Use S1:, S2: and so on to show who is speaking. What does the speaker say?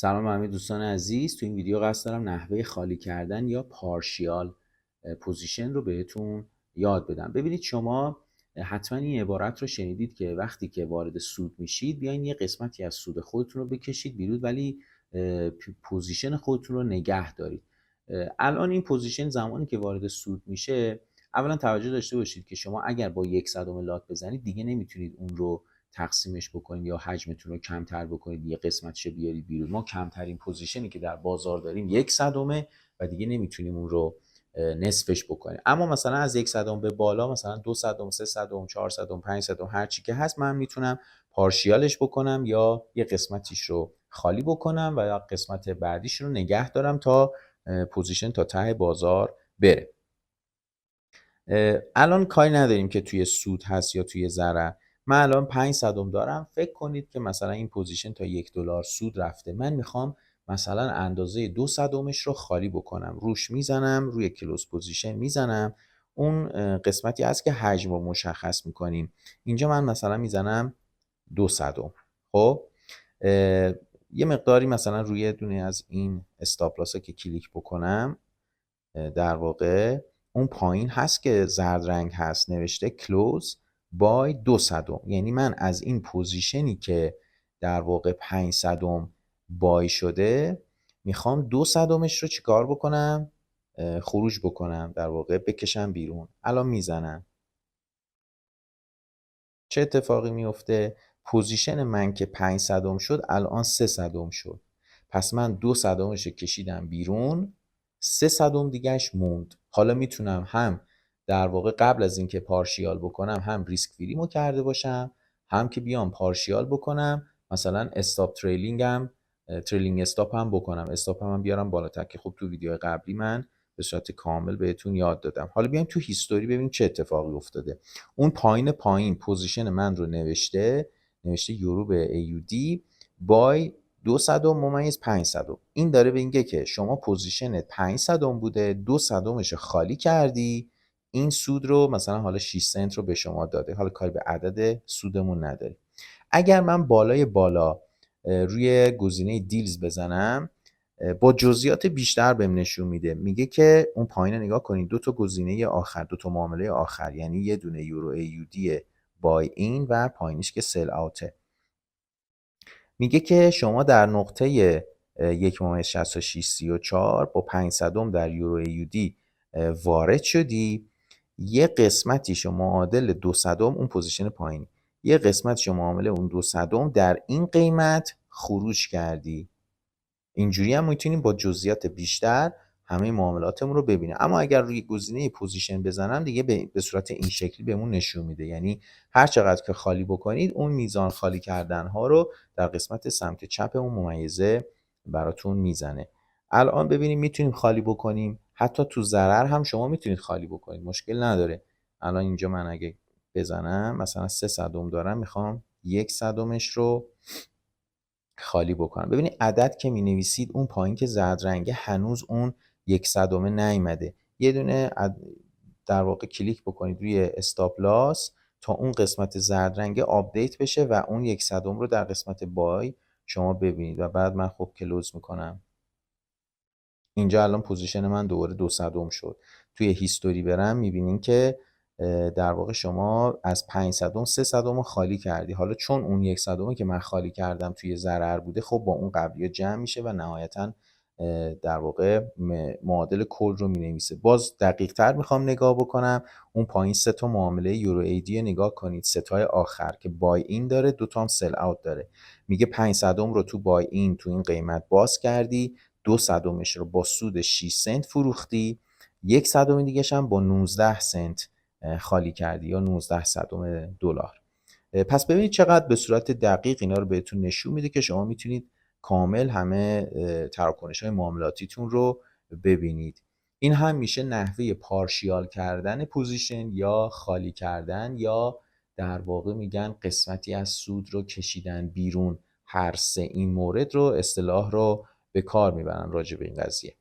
S1: سلام همه دوستان عزیز. تو این ویدیو قصد دارم نحوه خالی کردن یا پارشیال پوزیشن رو بهتون یاد بدم. ببینید شما حتما این عبارت رو شنیدید که وقتی که وارد سود میشید بیاین یه قسمتی از سود خودتون رو بکشید بیرون ولی پوزیشن خودتون رو نگه دارید. الان این پوزیشن زمانی که وارد سود میشه، اولا توجه داشته باشید که شما اگر با 1/100 لات بزنید دیگه نمیتونید اون رو تقسیمش بکنید یا حجمتون رو کمتر بکنید، یه قسمتش بیارید بیرون. ما کمترین پوزیشنی که در بازار داریم 1/100 و دیگه نمیتونیم اون رو نصفش بکنیم. اما مثلا از 1/100 به بالا، مثلا 2/100 3/100 4/100 5/100 هر چی که هست، من میتونم پارشیالش بکنم یا یه قسمتیش رو خالی بکنم و یا قسمت بعدیش رو نگه دارم تا پوزیشن تا ته بازار بره. الان کاری نداریم که توی سود هست یا توی ضرر. من الان 5/100 دارم. فکر کنید که مثلا این پوزیشن تا $1 سود رفته. من میخوام مثلا اندازه 2/100 رو خالی بکنم. روش میزنم، روی کلوز پوزیشن میزنم. اون قسمتی هست که حجم رو مشخص میکنیم. اینجا من مثلا میزنم 2/100. خب یه مقداری مثلا روی دونه از این استاپ ها که کلیک بکنم، در واقع اون پایین هست که زرد رنگ هست نوشته close by 2/100. یعنی من از این پوزیشنی که در واقع 5/100 بای شده میخوام 2/100 رو چیکار بکنم؟ خروج بکنم، در واقع بکشم بیرون. الان میزنم، چه اتفاقی میفته؟ پوزیشن من که 5/100 شد الان 3/100 شد. پس من 2/100 رو کشیدم بیرون، 3/100 دیگهش موند. حالا میتونم هم در واقع قبل از اینکه پارشیال بکنم هم ریسک فریمو کرده باشم، هم که بیام پارشیال بکنم، مثلا استاپ تریلینگ استاپ هم بکنم، استاپ هم بیارم بالاتر که خب تو ویدیو قبلی من به صورت کامل بهتون یاد دادم. حالا بیایم تو هیستوری ببینیم چه اتفاقی افتاده. اون پایین پوزیشن من رو نوشته یورو به AUD بای 2/100-5/100. این داره به اینگه که شما پوزیشن 5/100 بوده، 2/100 خالی کردی، این سود رو مثلا حالا 6 سنت رو به شما داده. حالا کاری به عدد سودمون نداره. اگر من بالا روی گزینه دیلز بزنم، با جزئیات بیشتر بهم نشون میده. میگه که اون پایین نگاه کنید، دو تا گزینه آخر، دو تا معامله آخر، یعنی یه دونه یورو AUD بای این و پایینش که سل اوته. میگه که شما در نقطه 1.6634 با 5/100 در یورو AUD وارد شدی. یه قسمتی شما معادل 2/100 اون پوزیشن پایینی، یه قسمت شما معامله اون 2/100 در این قیمت خروج کردی. اینجوری هم میتونیم با جزئیات بیشتر همه معاملاتمون رو ببینیم. اما اگر روی گزینه پوزیشن بزنم دیگه به صورت این شکلی بهمون نشون میده. یعنی هر چقدر که خالی بکنید اون میزان خالی کردن ها رو در قسمت سمت چپ اون ممیزه براتون میزنه. الان ببینیم میتونیم خالی بکنیم، حتی تو ضرر هم شما میتونید خالی بکنید، مشکل نداره. الان اینجا من اگه بزنم مثلا 3/100 دارم، میخوام 1/100 رو خالی بکنم. ببینید عدد که می نویسید اون پایین که زرد رنگه هنوز اون 1/100 نیومده. یه دونه در واقع کلیک بکنید روی استاپ لاس تا اون قسمت زرد رنگه آپدیت بشه و اون 1/100 رو در قسمت بای شما ببینید. و بعد من خب کلوز میکنم. اینجا الان پوزیشن من دوباره 2/100 شد. توی هیستوری برم میبینین که در واقع شما از 5/100 3/100 خالی کردی. حالا چون اون 1/100 که من خالی کردم توی ضرر بوده، خب با اون قبلی جمع میشه و نهایتا در واقع معادل کل رو مینویسه. باز دقیق تر میخوام نگاه بکنم، اون پایین 3 تا معامله یورو ایدی نگاه کنید، 3 تای آخر که بای این داره، 2 تا هم سل اوت داره. میگه 5/100 رو تو بای این تو این قیمت باز کردی، 2/100 رو با سود 6 سنت فروختی، 1/100 دیگه هم با 19 سنت خالی کردی یا 19 دلار. پس ببینید چقدر به صورت دقیق اینا رو بهتون نشون میده که شما میتونید کامل همه تراکنش‌های معاملاتیتون رو ببینید. این هم میشه نحوه پارشیال کردن پوزیشن یا خالی کردن، یا در واقع میگن قسمتی از سود رو کشیدن بیرون. هر سه این مورد رو اصطلاح رو به کار میبرن راجع به این قضیه.